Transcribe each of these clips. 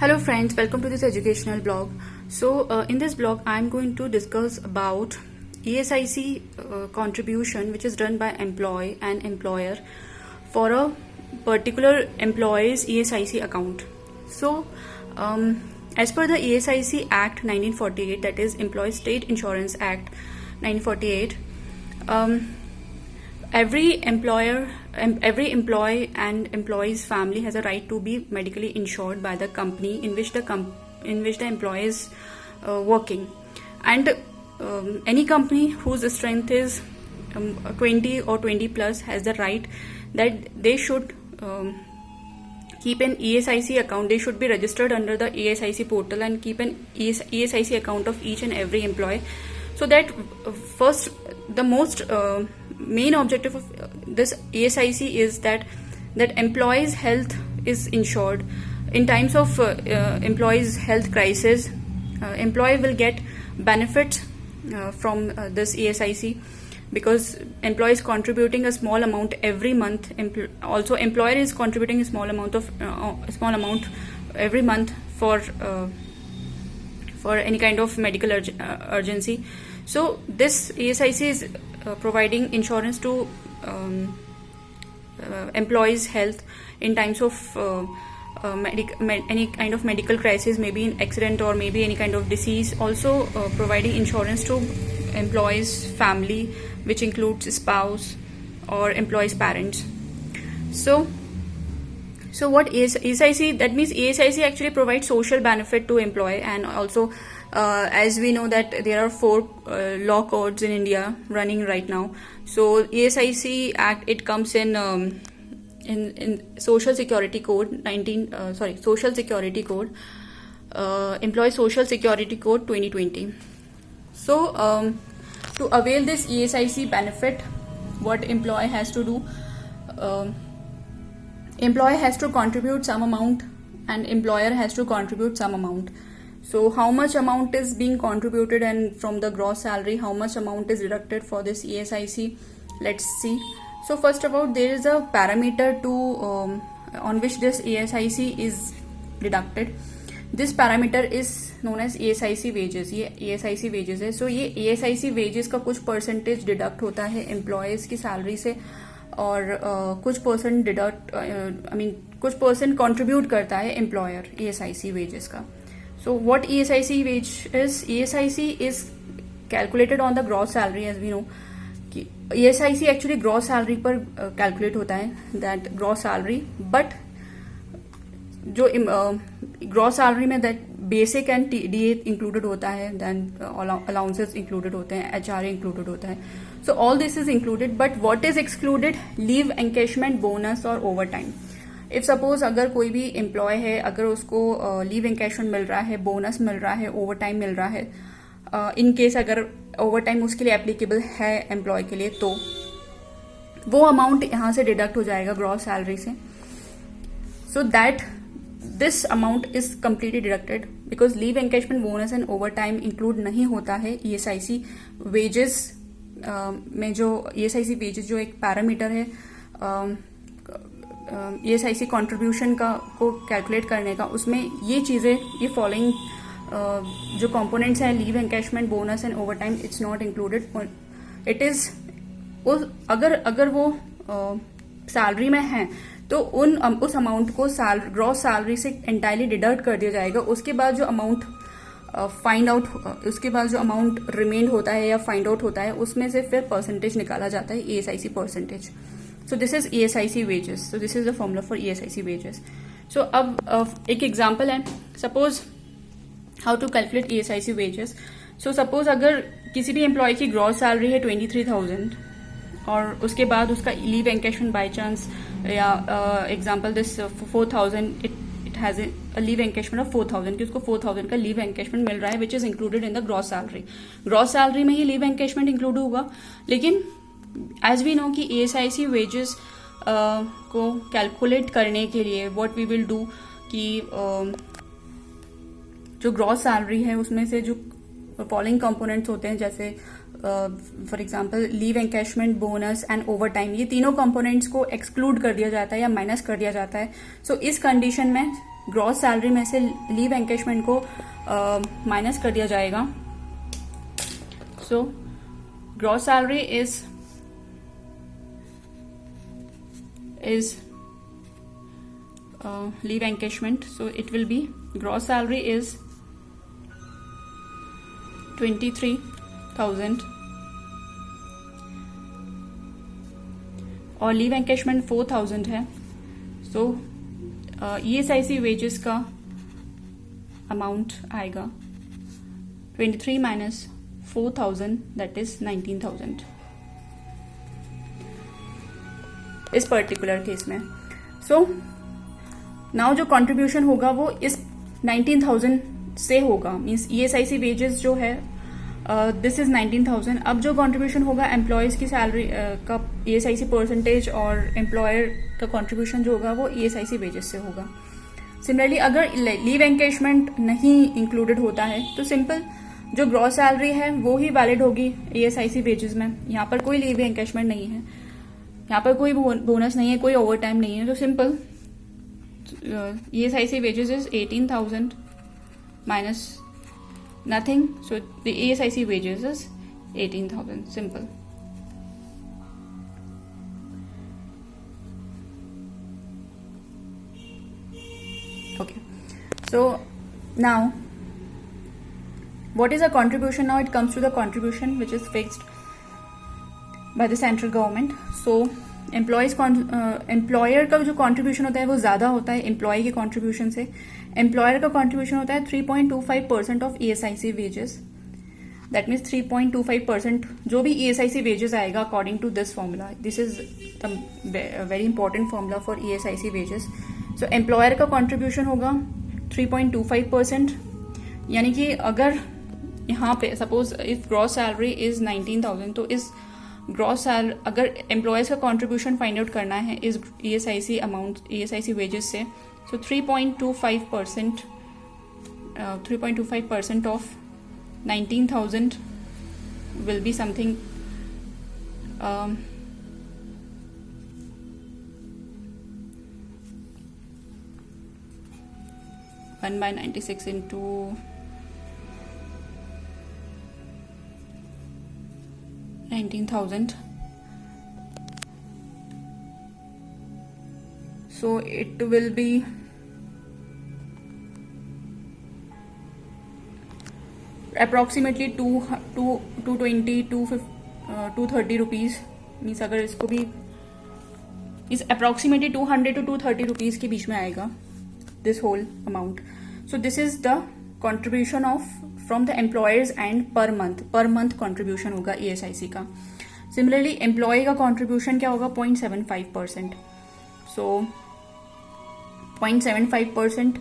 Hello friends, welcome to this educational blog. So in this blog I'm going to discuss about ESIC contribution which is done by employee and employer for a particular employee's ESIC account. So as per the ESIC Act 1948, that is Employee State Insurance Act 1948, every employee and employee's family has a right to be medically insured by the company in which the employee is working, and any company whose strength is 20 or 20 plus has the right that they should keep an ESIC account. They should be registered under the ESIC portal and keep an ESIC account of each and every employee, so that first the most main objective of this ESIC is that employees' health is insured in times of employees' health crisis. Employee will get benefits from this ESIC because employee is contributing a small amount every month. Also, employer is contributing a small amount every month for any kind of medical urgency. So this ESIC is providing insurance to employees' health in times of any kind of medical crisis, maybe an accident or maybe any kind of disease. Also providing insurance to employees' family, which includes spouse or employees' parents. So what is ESIC? That means ESIC actually provides social benefit to employee, and also as we know that there are 4 law codes in India running right now. So ESIC Act, it comes in Social Security Code Social Security Code, Employee Social Security Code 2020. So to avail this ESIC benefit, what employee has to do? Employee has to contribute some amount and employer has to contribute some amount. So how much amount is being contributed, and from the gross salary how much amount is deducted for this ESIC? Let's see. So first of all, there is a parameter to on which this ESIC is deducted. This parameter is known as ESIC wages. ये ESIC wages है. So ये ESIC wages का कुछ percentage deduct होता है employees की salary से, और कुछ % deduct कुछ % contribute करता है employer ESIC wages का. So what ESIC wage is? ESIC is calculated on the gross salary, as we know. ESIC actually gross salary पर calculate होता है, that gross salary, but जो gross salary में that basic and DA included होता है, then allowances included होते हैं, HRA included होता है. So all this is included, but what is excluded? Leave encashment, bonus और overtime. इफ सपोज अगर कोई भी एम्प्लॉय है, अगर उसको लीव एनकैशमेंट मिल रहा है, बोनस मिल रहा है, ओवर टाइम मिल रहा है, इन केस अगर ओवर टाइम उसके लिए एप्लीकेबल है एम्प्लॉय के लिए, तो वो अमाउंट यहाँ से डिडक्ट हो जाएगा ग्रॉस सैलरी से. So that this amount is completely deducted because leave encashment, bonus and over time include नहीं होता है ESIC वेजेस में. जो ESIC वेजेस जो एक पैरामीटर है ESIC कंट्रीब्यूशन का को कैलकुलेट करने का, उसमें ये चीज़ें, ये फॉलोइंग जो कंपोनेंट्स हैं, leave encashment, bonus and over time, it's not included. It is अगर वो सैलरी में है तो उस अमाउंट को ग्रॉस सैलरी से एंटायरली डिडक्ट कर दिया जाएगा. उसके बाद जो अमाउंट उसके बाद जो अमाउंट रिमेंड होता है या फाइंड आउट होता है, उसमें से फिर परसेंटेज निकाला जाता है, ESIC percentage. So this is ESIC wages. So this is the formula for ESIC wages. So अब एक एग्जाम्पल है. Suppose how to calculate ESIC wages. So suppose अगर किसी भी एम्प्लॉय की ग्रॉस सैलरी है 23,000 और उसके बाद उसका लीव एनकैशमेंट बाई चांस, या example this 4,000, it has a leave encashment of 4,000 कि उसको 4,000 का लीव एनकैशमेंट मिल रहा है, which is included in the gross salary. Gross salary में ही लीव एनकैशमेंट इंक्लूड होगा. लेकिन एज वी नो कि ESIC वेजेस को कैलकुलेट करने के लिए व्हाट वी विल डू कि जो ग्रॉस सैलरी है उसमें से जो फॉलोइंग कंपोनेंट्स होते हैं, जैसे for example leave encashment, bonus and over time, ये तीनों कंपोनेंट्स को एक्सक्लूड कर दिया जाता है या माइनस कर दिया जाता है. सो इस कंडीशन में ग्रॉस सैलरी में से लीव एनकैशमेंट को माइनस कर दिया जाएगा. So gross salary is leave encashment, so it will be gross salary is 23,000 और लीव एनकैशमेंट 4,000 है. सो ESIC वेजेस का अमाउंट आएगा 23 माइनस 4,000 दैट इज 19,000 इस पर्टिकुलर केस में. सो नाउ जो कंट्रीब्यूशन होगा वो इस 19,000 से होगा. मीन्स ESIC वेजेस जो है दिस इज 19,000. अब जो कंट्रीब्यूशन होगा एम्प्लॉयज की सैलरी का ESIC परसेंटेज और एम्प्लॉयर का कंट्रीब्यूशन जो होगा वो ESIC वेजेस से होगा. सिमिलरली अगर लीव एनकैशमेंट नहीं इंक्लूडेड होता है तो सिंपल जो ग्रॉस सैलरी है वो ही वैलिड होगी ESIC वेजेस में. यहाँ पर कोई लीव एनकैशमेंट नहीं है, यहाँ पर कोई बोनस नहीं है, कोई ओवर टाइम नहीं है. तो simple ESIC wages is 18,000 minus nothing, so the ESIC wages is 18,000. Simple. Okay, so now what is a contribution? Now it comes to the contribution which is fixed by the central government. So employer का जो contribution होता है वो ज्यादा होता है employ के contribution से. एम्प्लॉयर का कंट्रीब्यूशन होता है 3.25% of ESIC wages. That means 3.25% जो भी ESIC वेजेस आएगा according to this formula. This is the very important formula for ESIC wages. So employer का कंट्रीब्यूशन होगा 3.25%. यानी कि अगर यहाँ पे suppose if gross salary is 19,000 तो इस ग्रॉस सैलरी अगर एम्प्लॉयज का कंट्रीब्यूशन फाइंड आउट करना है इस ESIC अमाउंट ESIC वेजेस से, so 3.25% of 19,000 will be something 1/96 into 19,000. So it will be approximately 220 230 rupees. Means अगर इसको भी इस अप्रोक्सीमेटली 200 to 230 रुपीज के बीच में आएगा this whole amount. So this is the contribution of from the employers and per month contribution होगा ESIC का. सिमिलरली एम्प्लॉय का कॉन्ट्रीब्यूशन क्या होगा 0.75%. So 0.75%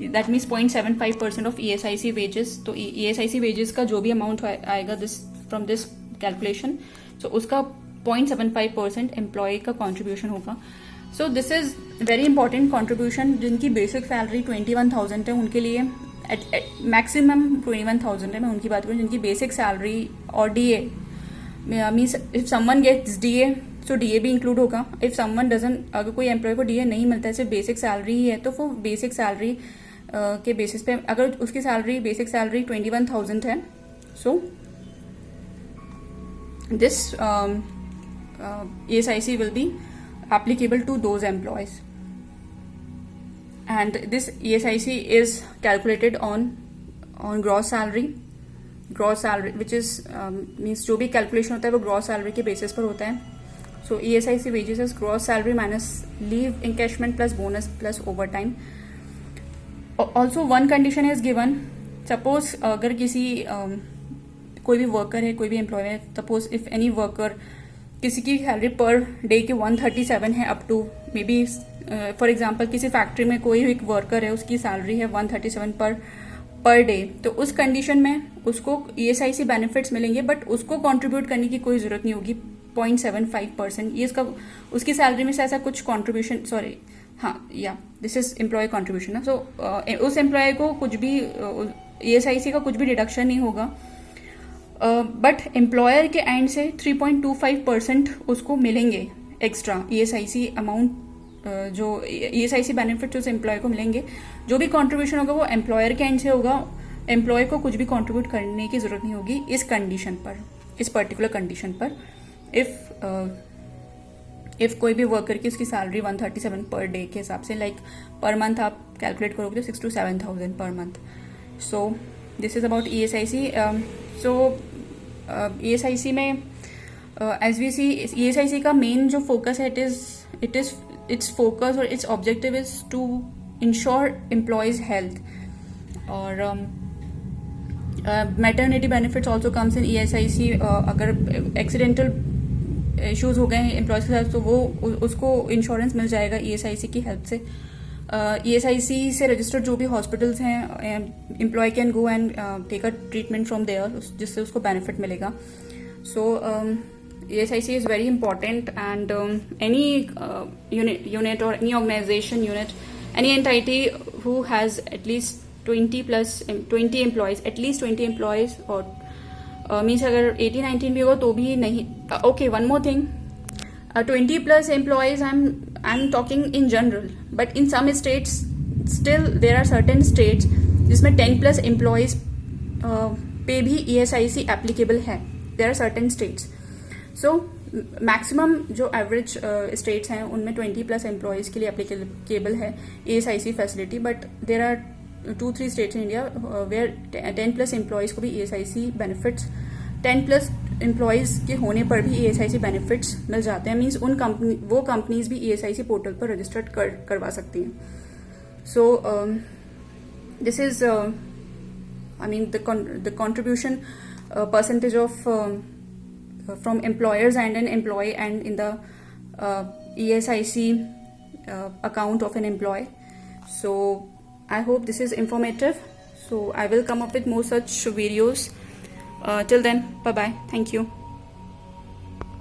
that means 0.75% of ESIC wages. तो ESIC वेजेस का जो भी अमाउंट आएगा this from this calculation, so उसका 0.75% एम्प्लॉय का कॉन्ट्रीब्यूशन होगा. So this is very important contribution. जिनकी बेसिक सैलरी 21,000 है उनके लिए मैक्सिमम 21,000 है, मैं उनकी बात करूँ. जिनकी बेसिक सैलरी और DA means if someone gets DA so DA भी इंक्लूड होगा. इफ समवन डजंट, अगर कोई एम्प्लॉय को DA नहीं मिलता है सिर्फ बेसिक सैलरी ही है तो वो बेसिक सैलरी के बेसिस पे अगर उसकी सैलरी बेसिक सैलरी 21,000 है, so this ESIC will be applicable to those employees, and this ESIC is calculated on gross salary which is means जो भी calculation होता है वो gross salary के basis पर होता है. So ESIC wages is gross salary minus leave encashment plus bonus plus overtime. Also one condition is given. Suppose अगर किसी कोई भी वर्कर है, कोई भी एम्प्लॉय है, सपोज इफ एनी वर्कर किसी की सैलरी पर डे की 137 है अप टू मे बी फॉर एग्जाम्पल किसी फैक्ट्री में कोई एक वर्कर है उसकी सैलरी है 137 पर डे, तो उस कंडीशन में उसको ESIC बेनिफिट्स मिलेंगे बट उसको कंट्रीब्यूट करने की कोई जरूरत नहीं होगी 0.75%. ये उसकी सैलरी में से ऐसा कुछ contribution this is employee contribution ना. सो उस एम्प्लॉय को कुछ भी ESIC का कुछ भी डिडक्शन नहीं होगा बट एम्प्लॉयर के एंड से 3.25% उसको मिलेंगे एक्स्ट्रा ESIC अमाउंट जो ESIC बेनिफिट उस एम्प्लॉय को मिलेंगे, जो भी कंट्रीब्यूशन होगा वो एम्प्लॉयर के एंड से होगा. एम्प्लॉय को कुछ भी कंट्रीब्यूट करने की जरूरत नहीं होगी इस कंडीशन पर, इस पर्टिकुलर कंडीशन पर. इफ कोई भी वर्कर की उसकी सैलरी 137 पर डे के हिसाब से, लाइक पर मंथ आप कैलकुलेट करोगे तो 6,000 to 7,000 पर month. So this is about ESIC. So ESIC में एज वी सी, ESIC का मेन जो फोकस है, इट्स फोकस और it's objective is to ensure employees health. और maternity benefits also comes in ESIC. अगर एक्सीडेंटल इश्यूज हो गए हैं एम्प्लॉयज के साथ तो वो उसको इंश्योरेंस मिल जाएगा ESIC की हेल्प से. ESIC से रजिस्टर्ड जो भी हॉस्पिटल्स हैं, employee can go and take a treatment from there, जिससे उसको बेनिफिट मिलेगा. सो ESIC is very important, and any unit or any organization unit, any entity who has at least 20 employees, at least 20 employees, or means अगर 18-19 भी होगा तो भी नहीं. Okay, one more thing, 20 plus employees, I'm talking in general, but in some states still there are certain states जिसमें 10 plus employees पे भी ESIC applicable है. There are certain states. So maximum जो एवरेज स्टेट्स हैं उनमें 20 plus employees के लिए applicable है ESIC facility. But there are 2-3 states in India where 10 plus employees को भी ESIC बेनिफिट्स, 10 प्लस एम्प्लॉयज़ के होने पर भी ESIC बेनिफिट्स मिल जाते हैं. मीन्स वो कंपनीज भी ESIC पोर्टल पर रजिस्टर्ड करवा सकती हैं. सो this is I mean the contribution percentage of from employers and an employee and in the ESIC account of an employee. So I hope this is informative. So I will come up with more such videos. Till then, bye bye. Thank you.